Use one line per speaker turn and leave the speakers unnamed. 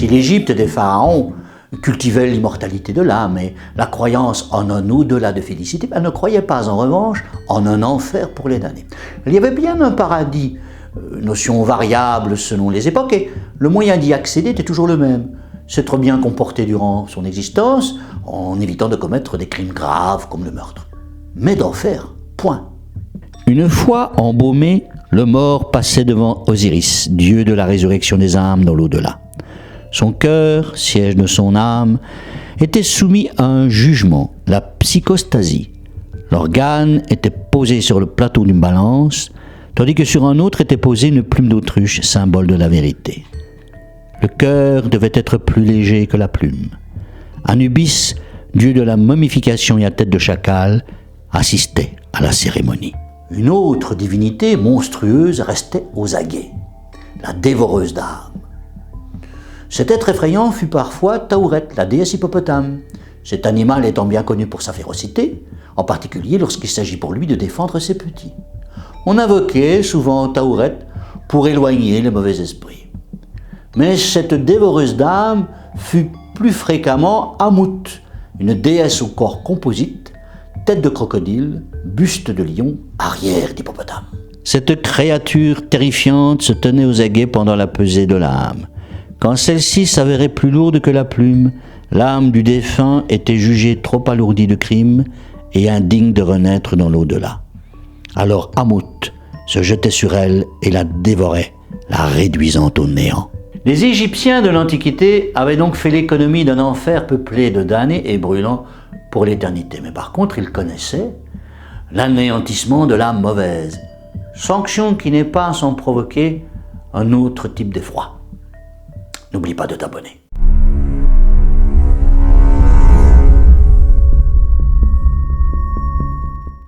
Si l'Égypte des pharaons cultivait l'immortalité de l'âme et la croyance en un au-delà de félicité, elle ne croyait pas en revanche en un enfer pour les damnés. Il y avait bien un paradis, notion variable selon les époques, et le moyen d'y accéder était toujours le même. S'être bien comporté durant son existence, en évitant de commettre des crimes graves comme le meurtre. Mais d'enfer, point. Une fois embaumé, le mort passait devant Osiris, dieu de la résurrection des âmes dans l'au-delà. Son cœur, siège de son âme, était soumis à un jugement, la psychostasie. L'organe était posé sur le plateau d'une balance, tandis que sur un autre était posée une plume d'autruche, symbole de la vérité. Le cœur devait être plus léger que la plume. Anubis, dieu de la momification et à tête de chacal, assistait à la cérémonie. Une autre divinité monstrueuse restait aux aguets, la dévoreuse d'âmes. Cet être effrayant fut parfois Taouret, la déesse hippopotame, cet animal étant bien connu pour sa férocité, en particulier lorsqu'il s'agit pour lui de défendre ses petits. On invoquait souvent Taouret pour éloigner les mauvais esprits. Mais cette dévoreuse d'âme fut plus fréquemment Amout, une déesse au corps composite, tête de crocodile, buste de lion, arrière d'hippopotame. Cette créature terrifiante se tenait aux aguets pendant la pesée de l'âme. Quand celle-ci s'avérait plus lourde que la plume, l'âme du défunt était jugée trop alourdie de crimes et indigne de renaître dans l'au-delà. Alors Amout se jetait sur elle et la dévorait, la réduisant au néant. Les Égyptiens de l'Antiquité avaient donc fait l'économie d'un enfer peuplé de damnés et brûlant pour l'éternité. Mais par contre, ils connaissaient l'anéantissement de l'âme mauvaise, sanction qui n'est pas sans provoquer un autre type d'effroi. N'oublie pas de t'abonner.